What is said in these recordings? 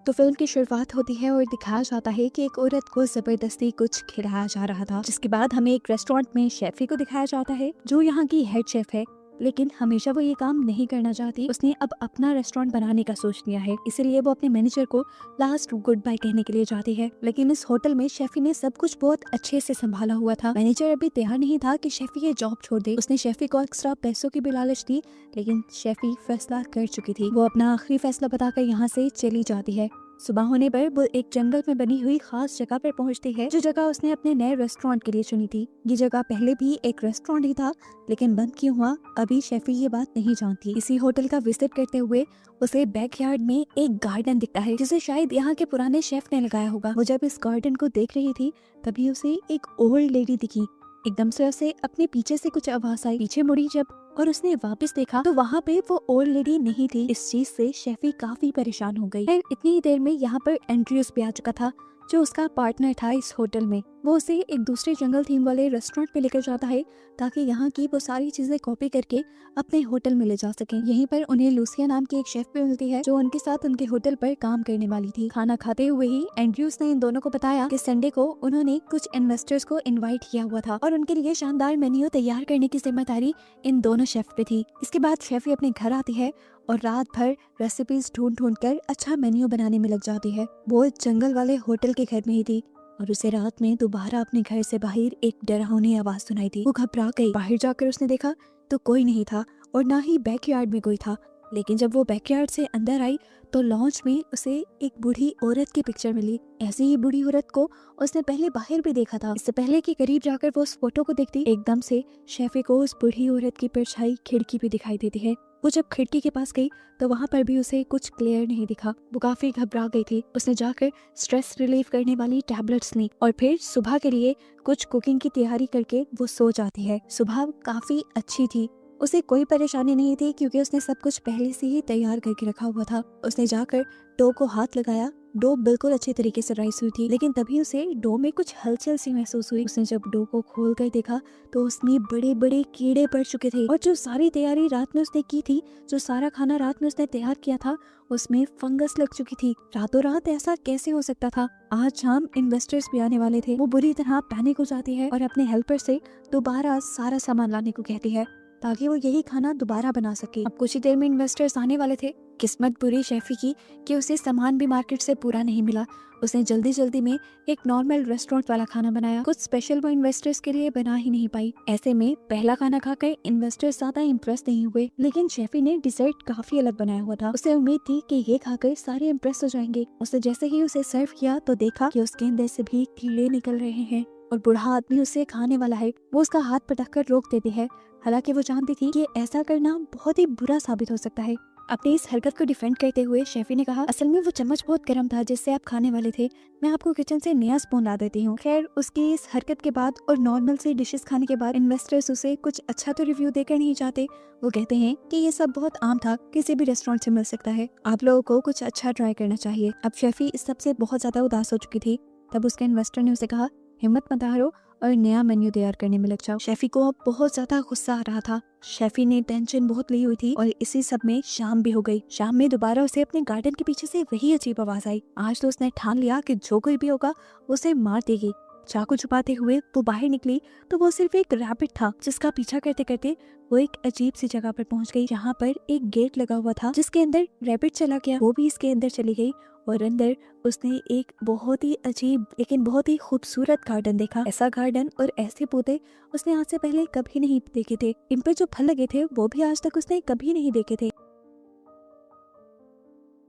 तो फिल्म की शुरुआत होती है और दिखाया जाता है कि एक औरत को जबरदस्ती कुछ खिलाया जा रहा था, जिसके बाद हमें एक रेस्टोरेंट में शेफी को दिखाया जाता है जो यहाँ की हेड शेफ है। लेकिन हमेशा वो ये काम नहीं करना चाहती। उसने अब अपना रेस्टोरेंट बनाने का सोच लिया है, इसीलिए वो अपने मैनेजर को लास्ट गुड बाय कहने के लिए जाती है। लेकिन इस होटल में शेफी ने सब कुछ बहुत अच्छे से संभाला हुआ था। मैनेजर अभी तैयार नहीं था कि शेफी ये जॉब छोड़ दे। उसने शेफी को एक्स्ट्रा पैसों की भी लालच दी, लेकिन शेफी फैसला कर चुकी थी। वो अपना आखिरी फैसला बताकर यहाँ से चली जाती है। सुबह होने पर वो एक जंगल में बनी हुई खास जगह पर पहुंचती है, जो जगह उसने अपने नए रेस्टोरेंट के लिए चुनी थी। ये जगह पहले भी एक रेस्टोरेंट ही था, लेकिन बंद क्यों हुआ अभी शेफी ये बात नहीं जानती। इसी होटल का विजिट करते हुए उसे बैकयार्ड में एक गार्डन दिखता है, जिसे शायद यहाँ के पुराने शेफ ने लगाया होगा। वो जब इस गार्डन को देख रही थी तभी उसे एक ओल्ड लेडी दिखी। एकदम से उसे अपने पीछे से कुछ आवाज आई। पीछे मुड़ी जब और उसने वापस देखा तो वहाँ पे वो ओल्ड लेडी नहीं थी। इस चीज से शेफी काफी परेशान हो गई। इतनी ही देर में यहाँ पर एंड्रयूस भी आ चुका था, जो उसका पार्टनर था इस होटल में। वो उसे एक दूसरे जंगल थीम वाले रेस्टोरेंट पे लेकर जाता है ताकि यहाँ की वो सारी चीजें कॉपी करके अपने होटल में ले जा सकें। यहीं पर उन्हें लूसिया नाम की एक शेफ भी मिलती है, जो उनके साथ उनके होटल पर काम करने वाली थी। खाना खाते हुए ही एंड्रयूस ने इन दोनों को बताया कि संडे को उन्होंने कुछ इन्वेस्टर्स को इन्वाइट किया हुआ था और उनके लिए शानदार मेन्यू तैयार करने की जिम्मेदारी इन दोनों शेफ पे थी। इसके बाद शेफी अपने घर आती है और रात भर रेसिपीज ढूंढ कर अच्छा मेन्यू बनाने में लग जाती है। वो जंगल वाले होटल के घर में ही थी और उसे रात में दोबारा अपने घर से बाहर एक डरावनी आवाज सुनाई दी। वो घबरा गई। बाहर जाकर उसने देखा तो कोई नहीं था और ना ही बैकयार्ड में कोई था। लेकिन जब वो बैकयार्ड से अंदर आई तो लॉन्च में उसे एक बूढ़ी औरत की पिक्चर मिली। ऐसी ही बूढ़ी औरत को उसने पहले बाहर भी देखा था। इससे पहले कि करीब जाकर वो उस फोटो को देखती, एकदम से शेफी को उस बूढ़ी औरत की परछाई खिड़की पे दिखाई देती है। वो जब खिड़की के पास गई तो वहाँ पर भी उसे कुछ क्लियर नहीं दिखा। वो काफी घबरा गई थी। उसने जाकर स्ट्रेस रिलीफ करने वाली टैबलेट्स ली और फिर सुबह के लिए कुछ कुकिंग की तैयारी करके वो सो जाती है। सुबह काफी अच्छी थी, उसे कोई परेशानी नहीं थी क्योंकि उसने सब कुछ पहले से ही तैयार करके रखा हुआ था। उसने जाकर डो को हाथ लगाया। डो बिल्कुल अच्छे तरीके से राइस हुई थी, लेकिन तभी उसे डो में कुछ हलचल सी महसूस हुई। उसने जब डो को खोल कर देखा तो उसमें बड़े बड़े कीड़े पड़ चुके थे और जो सारी तैयारी रात में उसने की थी, जो सारा खाना रात में उसने तैयार किया था, उसमें फंगस लग चुकी थी। रातों रात ऐसा कैसे हो सकता था? आज शाम इन्वेस्टर्स भी आने वाले थे। वो बुरी तरह पैनिक हो जाती है और अपने हेल्पर से दोबारा सारा सामान लाने को कहती है ताकि वो यही खाना दोबारा बना सके। अब कुछ ही देर में इन्वेस्टर्स आने वाले थे। किस्मत बुरी शेफी की कि उसे सामान भी मार्केट से पूरा नहीं मिला। उसने जल्दी जल्दी में एक नॉर्मल रेस्टोरेंट वाला खाना बनाया। कुछ स्पेशल वो इन्वेस्टर्स के लिए बना ही नहीं पाई। ऐसे में पहला खाना खाकर इन्वेस्टर्स ज्यादा इम्प्रेस नहीं हुए, लेकिन शेफी ने डिजर्ट काफी अलग बनाया हुआ था। उसे उम्मीद थी कि ये खाकर सारे इम्प्रेस हो जाएंगे। उसने जैसे ही उसे सर्व किया तो देखा कि उसके अंदर से भी कीड़े निकल रहे हैं और बूढ़ा आदमी उसे खाने वाला है। वो उसका हाथ पटक कर रोक देती है, हालांकि वो जानती थी कि ऐसा करना बहुत ही बुरा साबित हो सकता है। अपनी इस हरकत को डिफेंड करते हुए शेफी ने कहा, असल में वो चम्मच बहुत गर्म था जिससे आप खाने वाले थे। मैं आपको किचन से नया स्पून ला देती हूँ। खैर, उसकी इस हरकत के बाद और नॉर्मल से डिशेस खाने के बाद इन्वेस्टर्स उसे कुछ अच्छा तो रिव्यू देकर नहीं चाहते। वो कहते हैं कि ये सब बहुत आम था, किसी भी रेस्टोरेंट से मिल सकता है, आप लोगों को कुछ अच्छा ट्राई करना चाहिए। अब शेफी इस सब से बहुत ज्यादा उदास हो चुकी थी। तब उसके इन्वेस्टर ने उसे कहा, हिम्मत मत हारो और नया मेन्यू तैयार करने में लग जाओ। शेफी को अब बहुत ज्यादा गुस्सा आ रहा था। शेफी ने टेंशन बहुत ली हुई थी और इसी सब में शाम भी हो गई। शाम में दोबारा उसे अपने गार्डन के पीछे से वही अजीब आवाज आई। आज तो उसने ठान लिया कि जो कोई भी होगा उसे मार देगी। चाकू छुपाते हुए वो बाहर निकली तो वो सिर्फ एक रैबिट था, जिसका पीछा करते करते वो एक अजीब सी जगह पर पहुंच गई, जहाँ पर एक गेट लगा हुआ था जिसके अंदर रैबिट चला गया। वो भी इसके अंदर चली गई और अंदर उसने एक बहुत ही अजीब लेकिन बहुत ही खूबसूरत गार्डन देखा। ऐसा गार्डन और ऐसे पौधे उसने आज से पहले कभी नहीं देखे थे। इन पर जो फल लगे थे वो भी आज तक उसने कभी नहीं देखे थे।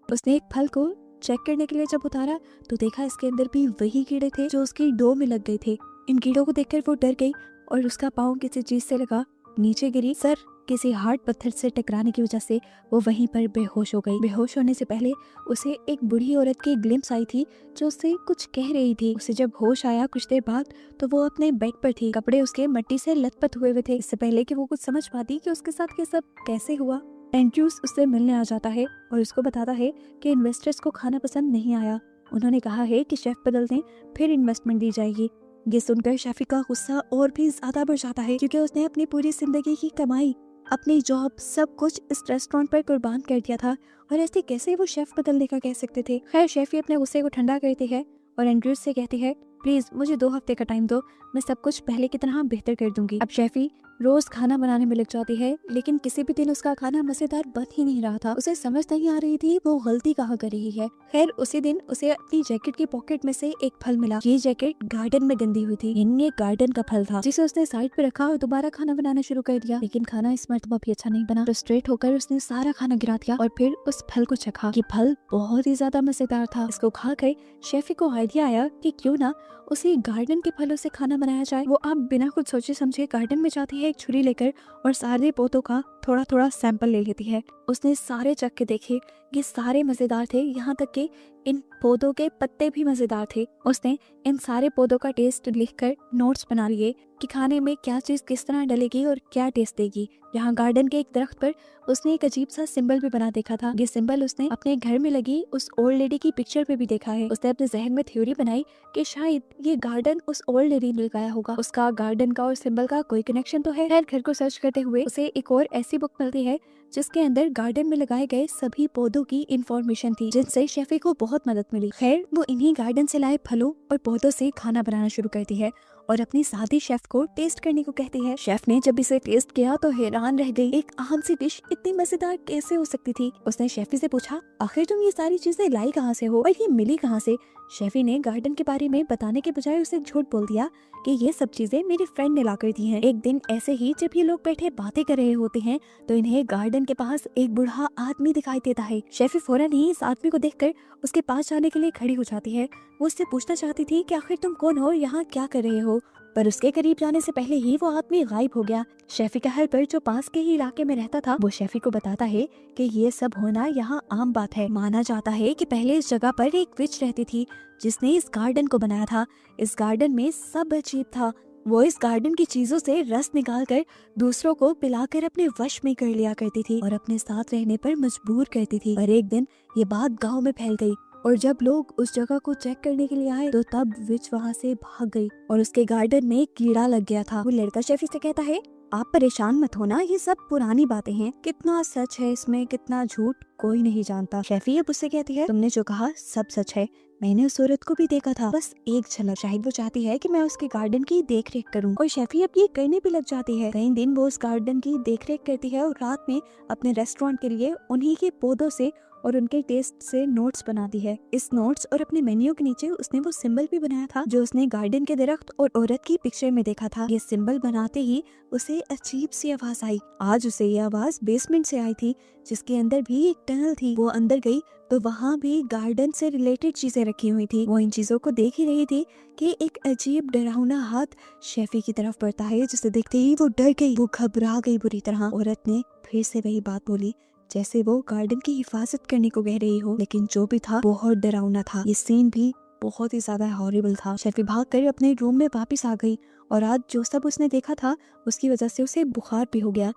उसने एक फल को चेक करने के लिए जब उतारा तो देखा इसके अंदर भी वही कीड़े थे जो उसकी डो में लग गए थे। इन कीड़ों को देखकर वो डर गई और उसका पाँव किसी चीज से लगा, नीचे गिरी। सर किसी हार्ड पत्थर से टकराने की वजह से वो वहीं पर बेहोश हो गई। बेहोश होने से पहले उसे एक बूढ़ी औरत की ग्लिम्स आई थी जो उससे कुछ कह रही थी। उसे जब होश आया कुछ देर बाद तो वो अपने बेड पर थी। कपड़े उसके मिट्टी से लथपथ हुए थे। इससे पहले कि वो कुछ समझ पाती कि उसके साथ ये सब कैसे हुआ, एंड्रयूस उससे मिलने आ जाता है और उसको बताता है कि इन्वेस्टर्स को खाना पसंद नहीं आया। उन्होंने कहा है कि शेफ बदल दें, फिर इन्वेस्टमेंट दी जाएगी। ये सुनकर शेफी का गुस्सा और भी ज्यादा बढ़ जाता है क्योंकि उसने अपनी पूरी जिंदगी की कमाई अपनी जॉब, सब कुछ इस रेस्टोरेंट पर कुर्बान कर दिया था और ऐसे कैसे वो शेफ बदलने का कह सकते थे। खैर शेफी अपने गुस्से को ठंडा करती है और एंड्रयूज से कहती है प्लीज मुझे 2 हफ्ते का टाइम दो, मैं सब कुछ पहले की तरह बेहतर कर दूंगी। अब शेफी रोज खाना बनाने में लग जाती है, लेकिन किसी भी दिन उसका खाना मजेदार बन ही नहीं रहा था। उसे समझ नहीं आ रही थी वो गलती कहाँ कर रही है। खैर उसी दिन उसे अपनी जैकेट की पॉकेट में से एक फल मिला। ये जैकेट गार्डन में गंदी हुई थी, ये गार्डन का फल था जिसे उसने साइड पे रखा और दोबारा खाना बनाना शुरू कर दिया, लेकिन खाना इस मर्तबा भी अच्छा नहीं बना। फ्रस्ट्रेट होकर उसने सारा खाना गिरा दिया और फिर उस फल को चखा। ये फल बहुत ही ज्यादा मजेदार था। इसको खाकर शेफी को आइडिया आया कि क्यों ना उसे गार्डन के फलों से खाना बनाया जाए। वो अब बिना कुछ सोचे समझे गार्डन में जाती है एक छुरी लेकर और सारे पौधों का थोड़ा थोड़ा सैंपल ले लेती है। उसने सारे चख के देखे, ये सारे मजेदार थे, यहाँ तक कि इन पौधों के पत्ते भी मजेदार थे। उसने इन सारे पौधों का टेस्ट लिखकर नोट्स बना लिए कि खाने में क्या चीज किस तरह डलेगी और क्या टेस्ट देगी। यहाँ गार्डन के एक दरख्त पर उसने एक अजीब सा सिंबल भी बना देखा था। ये सिंबल उसने अपने घर में लगी उस ओल्ड लेडी की पिक्चर पे भी देखा है। उसने अपने जहन में थ्योरी बनाई कि शायद ये गार्डन उस ओल्ड लेडी ने लगाया होगा। उसका गार्डन का और सिंबल का कोई कनेक्शन तो है। खैर घर को सर्च करते हुए उसे एक और ऐसी बुक मिलती है जिसके अंदर गार्डन में लगाए गए सभी पौधों की इंफॉर्मेशन थी, जिनसे शेफी को बहुत मदद मिली। खैर वो इन्हीं गार्डन से लाए फलों और पौधों से खाना बनाना शुरू करती है और अपनी साथी शेफ को टेस्ट करने को कहती है। शेफ ने जब इसे टेस्ट किया तो हैरान रह गई। एक आम सी डिश इतनी मजेदार कैसे हो सकती थी। उसने शेफी से पूछा आखिर तुम ये सारी चीजें लाई कहाँ से हो और ये मिली कहाँ से। शेफी ने गार्डन के बारे में बताने के बजाय उसे झूठ बोल दिया कि ये सब चीजें मेरी फ्रेंड ने लाकर दी हैं। एक दिन ऐसे ही जब ये लोग बैठे बातें कर रहे होते हैं तो इन्हें गार्डन के पास एक बूढ़ा आदमी दिखाई देता है। शेफी फौरन ही इस आदमी को देखकर उसके पास जाने के लिए खड़ी हो जाती है। वो उससे पूछना चाहती थी कि आखिर तुम कौन हो, यहाँ क्या कर रहे हो, पर उसके करीब जाने से पहले ही वो आदमी गायब हो गया। शेफी का हेल्पर जो पास के ही इलाके में रहता था वो शेफी को बताता है कि ये सब होना यहाँ आम बात है। माना जाता है कि पहले इस जगह पर एक विच रहती थी जिसने इस गार्डन को बनाया था। इस गार्डन में सब अजीब था। वो इस गार्डन की चीजों से रस निकालकर दूसरों को पिलाकर अपने वश में कर लिया करती थी और अपने साथ रहने पर मजबूर करती थी। और एक दिन ये बात गांव में फैल गई और जब लोग उस जगह को चेक करने के लिए आए तो तब विच वहाँ से भाग गई और उसके गार्डन में एक कीड़ा लग गया था। वो लड़का शेफी से कहता है आप परेशान मत होना, ये सब पुरानी बातें हैं, कितना सच है इसमें कितना झूठ कोई नहीं जानता। शेफी अब उससे कहती है तुमने जो कहा सब सच है, मैंने उस औरत को भी देखा था, बस एक झलक। शायद वो चाहती है कि मैं उसके गार्डन की देख रेख करूँ और शेफी अब ये करने भी लग जाती है। कई दिन वो उस गार्डन की देख रेख करती है और रात में अपने रेस्टोरेंट के लिए उन्हीं के पौधों से और उनके टेस्ट से नोट्स बनाती है। इस नोट्स और अपने मेन्यू के नीचे उसने वो सिंबल भी बनाया था जो उसने गार्डन के दरख्त और औरत की पिक्चर में देखा था। ये सिंबल बनाते ही उसे अजीब सी आवाज आई। आज उसे ये आवाज बेसमेंट से आई थी जिसके अंदर भी एक टनल थी। वो अंदर गई तो वहाँ भी गार्डन से रिलेटेड चीजें रखी हुई थी। वो इन चीजों को देख ही रही थी कि एक अजीब डरावना हाथ शेफी की तरफ बढ़ता है, जिसे देखते ही वो डर गई, वो घबरा गई बुरी तरह। औरत ने फिर से वही बात बोली जैसे वो गार्डन की हिफाजत करने को कह रही हो, लेकिन जो भी था बहुत डरावना था। ये सीन भी बहुत ही ज्यादा हॉरिबल था। शेफी भागकर अपने रूम में वापस आ गई और आज जो सब उसने देखा था उसकी वजह से उसे बुखार भी हो गया।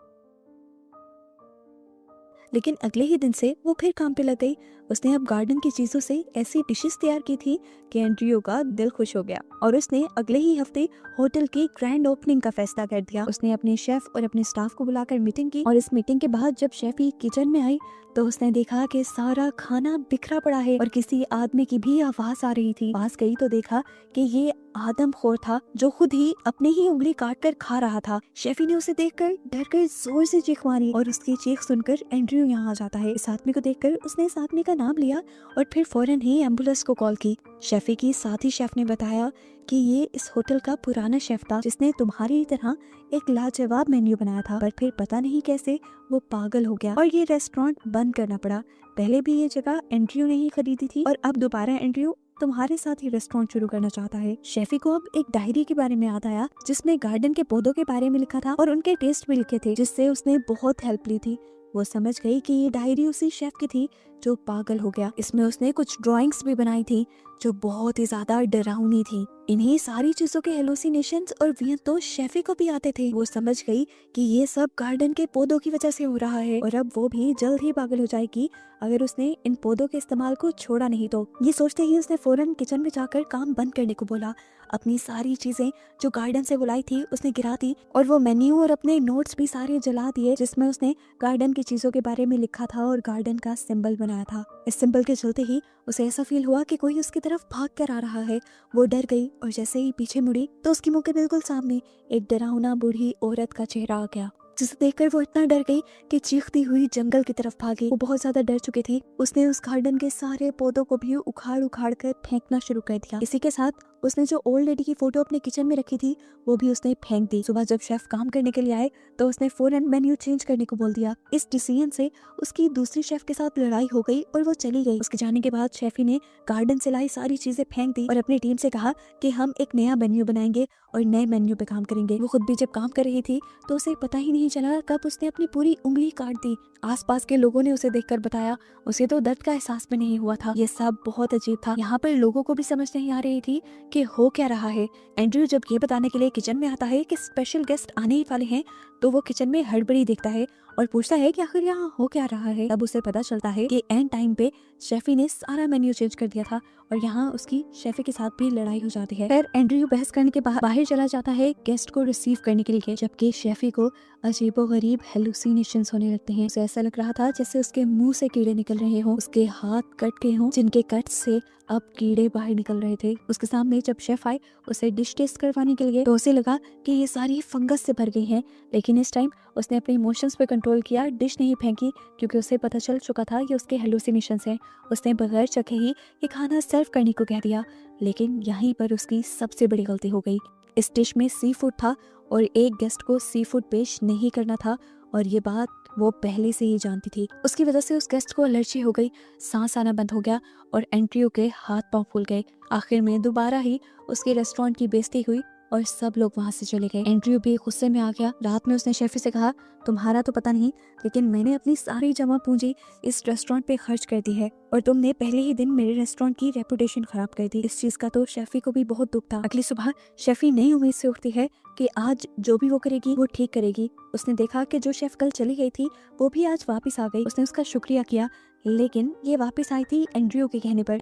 लेकिन अगले ही दिन से वो फिर काम पे लग गई। उसने अब गार्डन की चीजों से ऐसी डिशेस तैयार की थी कि एंड्रयू का दिल खुश हो गया और उसने अगले ही हफ्ते होटल की ग्रैंड ओपनिंग का फैसला कर दिया। उसने अपने शेफ और अपने स्टाफ को बुलाकर मीटिंग की और इस मीटिंग के बाद जब शेफी किचन में आई तो उसने देखा कि सारा खाना बिखरा पड़ा है और किसी आदमी की भी आवाज आ रही थी। पास गई तो देखा कि ये आदमखोर था जो खुद ही अपनी ही उंगली काट कर खा रहा था। शेफी ने उसे देखकर डरकर जोर से चीख मारी और उसकी चीख सुनकर एंड्रयू यहाँ आ जाता है। इस आदमी को देखकर उसने इस आदमी का नाम लिया और फिर फौरन ही एम्बुलेंस को कॉल की। शेफी की साथी शेफ ने बताया कि ये इस होटल का पुराना शेफ था जिसने तुम्हारी तरह एक लाजवाब मेन्यू बनाया था, पर फिर पता नहीं कैसे वो पागल हो गया और ये रेस्टोरेंट बंद करना पड़ा। पहले भी ये जगह एंड्रयू ने ही खरीदी थी और अब दोबारा एंड्रयू तुम्हारे साथ ही रेस्टोरेंट शुरू करना चाहता है। शेफी को अब एक डायरी के बारे में याद आया जिसमें गार्डन के पौधों के बारे में लिखा था और उनके टेस्ट भी लिखे थे, जिससे उसने बहुत हेल्प ली थी। वो समझ गई कि ये डायरी उसी शेफ की थी जो पागल हो गया। इसमें उसने कुछ ड्राइंग्स भी बनाई थी जो बहुत ही ज्यादा डरावनी थी। इन्हीं सारी चीजों के हेलुसिनेशंस और विजन तो शेफी को भी आते थे। वो समझ गई कि ये सब गार्डन के पौधों की वजह से हो रहा है और अब वो भी जल्द ही पागल हो जाएगी अगर उसने इन पौधों के इस्तेमाल को छोड़ा नहीं तो। ये सोचते ही उसने फौरन किचन में जाकर काम बंद करने को बोला। अपनी सारी चीजें जो गार्डन से बुलाई थी उसने गिरा दी और वो मेन्यू और अपने नोट्स भी सारे जला दिए जिसमें उसने गार्डन की चीजों के बारे में लिखा था और गार्डन का सिंबल बनाया था। इस सिंबल के चलते ही उसे ऐसा फील हुआ कि कोई उसकी तरफ भाग कर आ रहा है। वो डर गई और जैसे ही पीछे मुड़ी तो उसकी मुंह के बिल्कुल सामने एक डरावना बूढ़ी औरत का चेहरा आ गया, जिसे देखकर वो इतना डर गई कि चीखती हुई जंगल की तरफ भागी। वो बहुत ज्यादा डर चुकी थी। उसने उस गार्डन के सारे पौधों को भी उखाड़ उखाड़ कर फेंकना शुरू कर दिया। इसी के साथ उसने जो ओल्ड लेडी की फोटो अपने किचन में रखी थी वो भी उसने फेंक दी। सुबह जब शेफ काम करने के लिए आए तो उसने फौरन मेन्यू चेंज करने को बोल दिया। इस डिसीजन से उसकी दूसरी शेफ के साथ लड़ाई हो गई और वो चली गई। उसके जाने के बाद शेफी ने गार्डन से लाई सारी चीजें फेंक दी और अपनी टीम से कहा कि हम एक नया मेन्यू बनाएंगे और नए मेन्यू पे काम करेंगे। वो खुद भी जब काम कर रही थी तो उसे पता ही नहीं चला कब उसने अपनी पूरी उंगली काट दी। आसपास के लोगों ने उसे देखकर बताया उसे तो दर्द का एहसास भी नहीं हुआ था। ये सब बहुत अजीब था। यहाँ पर लोगों को भी समझ नहीं आ रही थी कि हो क्या रहा है। एंड्रयू जब ये बताने के लिए किचन में आता है कि स्पेशल गेस्ट आने ही वाले हैं तो वो किचन में हड़बड़ी देखता है और पूछता है कि आखिर यहाँ हो क्या रहा है। तब उसे पता चलता है कि एंड टाइम पे शेफी ने सारा मेन्यू चेंज कर दिया था और यहाँ उसकी शेफी के साथ भी लड़ाई हो जाती है। फिर एंड्रयू बहस करने के बाद बाहर चला जाता है गेस्ट को रिसीव करने के लिए, जबकि शेफी को अजीबोगरीब हेलुसिनेशंस होने लगते हैं। उसे ऐसा लग रहा था जैसे उसके मुंह से कीड़े निकल रहे हों, उसके हाथ कट गए हों जिनके कट से अब कीड़े बाहर निकल रहे थे। उसके सामने जब शेफ आए उसे डिश टेस्ट करवाने के लिए तो उसे लगा कि ये सारी फंगस से भर गई हैं, लेकिन इस टाइम उसने अपने इमोशंस पे कंट्रोल किया, डिश नहीं फेंकी क्योंकि उसे पता चल चुका था कि उसके हेलुसिनेशंस हैं। उसने बगैर चखे ही ये खाना सर्व करने को कह दिया, लेकिन यहीं पर उसकी सबसे बड़ी गलती हो गई। इस डिश में सी फूड था और एक गेस्ट को सी फूड पेश नहीं करना था और ये बात वो पहले से ही जानती थी। उसकी वजह से उस गेस्ट को एलर्जी हो गई, सांस आना बंद हो गया और एंट्रियो के हाथ पांव फूल गए। आखिर में दोबारा ही उसके रेस्टोरेंट की बेइज्जती हुई और सब लोग वहां से चले गए। एंड्रयू भी गुस्से में आ गया। रात में उसने शेफी से कहा तुम्हारा तो पता नहीं, लेकिन मैंने अपनी सारी जमा पूंजी इस रेस्टोरेंट पे खर्च कर दी है और तुमने पहले ही दिन मेरे रेस्टोरेंट की रेपुटेशन खराब कर दी। इस चीज का तो शेफी को भी बहुत दुख था। अगली सुबह शेफी नई उम्मीद से उठती है कि आज जो भी वो करेगी वो ठीक करेगी। उसने देखा कि जो शेफ कल चली गई थी वो भी आज वापिस आ गई। उसने उसका शुक्रिया किया, लेकिन ये वापिस आई थी एंड्रयू के कहने पर।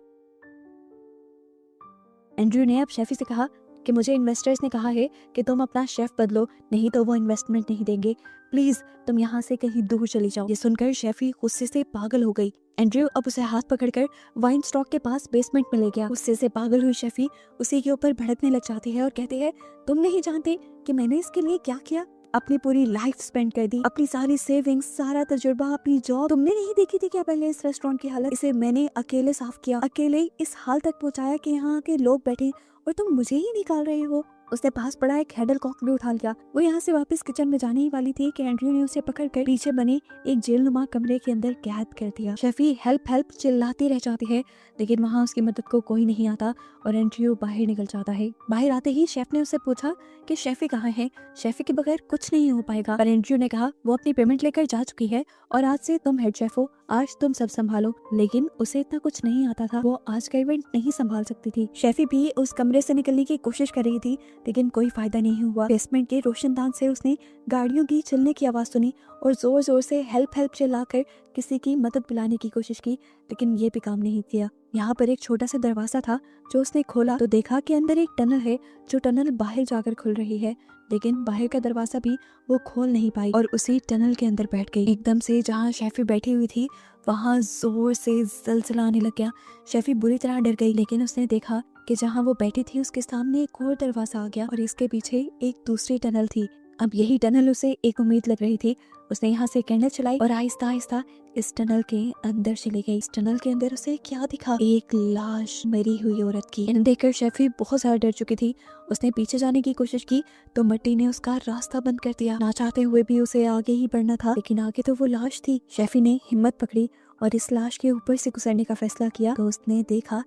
एंड्रयू ने अब शेफी से कहा कि मुझे इन्वेस्टर्स ने कहा है कि तुम अपना शेफ बदलो, नहीं तो वो इन्वेस्टमेंट नहीं देंगे। प्लीज तुम यहाँ से कहीं दूर चली जाओ। ये सुनकर शेफी गुस्से से पागल हो गई। एंड्रयू अब उसे हाथ पकड़कर वाइन स्टॉक के पास बेसमेंट में ले गया। गुस्से से पागल हुई शेफी उसी के ऊपर भड़कने लग जाती है और कहती है तुम नहीं जानते कि मैंने इसके लिए क्या किया। अपनी पूरी लाइफ स्पेंड कर दी, अपनी सारी सेविंग्स, सारा तजुर्बा, अपनी जॉब। तुमने नहीं देखी थी क्या पहले इस रेस्टोरेंट की हालत? इसे मैंने अकेले साफ किया, अकेले इस हाल तक पहुंचाया कि यहाँ के लोग बैठे और तुम मुझे ही निकाल रहे हो। उसने पास पड़ा एक हैडल कॉक भी उठा लिया। वो यहाँ से वापस किचन में जाने ही वाली थी कि एंड्रयू ने उसे पकड़कर पीछे बने एक जेलनुमा कमरे के अंदर कैद कर दिया। शेफी हेल्प हेल्प चिल्लाती रह जाती है, लेकिन वहाँ उसकी मदद को कोई नहीं आता और एंड्रयू बाहर निकल जाता है। बाहर आते ही शेफ ने उससे पूछा कि शेफी कहाँ है, शेफी के बगैर कुछ नहीं हो पाएगा। पर एंड्रयू ने कहा वो अपनी पेमेंट लेकर जा चुकी है और आज से तुम हेड शेफ हो, आज तुम सब संभालो। लेकिन उसे इतना कुछ नहीं आता था, वो आज का इवेंट नहीं संभाल सकती थी। शेफी भी उस कमरे से निकलने की कोशिश कर रही थी, लेकिन कोई फायदा नहीं हुआ। बेसमेंट के रोशनदान से उसने गाड़ियों की चलने की आवाज सुनी और जोर जोर से हेल्प हेल्प चिल्लाकर किसी की मदद बुलाने की कोशिश की, लेकिन ये भी काम नहीं किया। यहाँ पर एक छोटा सा दरवाजा था जो उसने खोला तो देखा कि अंदर एक टनल है, जो टनल बाहर जाकर खुल रही है, लेकिन बाहर का दरवाजा भी वो खोल नहीं पाई और उसी टनल के अंदर बैठ गई। एकदम से जहाँ शेफी बैठी हुई थी वहाँ जोर से जलजला आने लग गया। शेफी बुरी तरह डर गई, लेकिन उसने देखा कि जहाँ वो बैठी थी उसके सामने एक और दरवाजा आ गया और इसके पीछे एक दूसरी टनल थी। अब यही टनल उसे एक उम्मीद लग रही थी। उसने यहाँ से कैंडल चलाई और आहिस्ता आहिस्ता इस टनल के अंदर चली गई। इस टनल के अंदर उसे क्या दिखा? एक लाश, मरी हुई औरत की। इन्हें देखकर शेफी बहुत ज्यादा डर चुकी थी। उसने पीछे जाने की कोशिश की तो मिट्टी ने उसका रास्ता बंद कर दिया। ना चाहते हुए भी उसे आगे ही बढ़ना था, लेकिन आगे तो वो लाश थी। शेफी ने हिम्मत पकड़ी और इस लाश के ऊपर से गुजरने का फैसला किया तो उसने देखा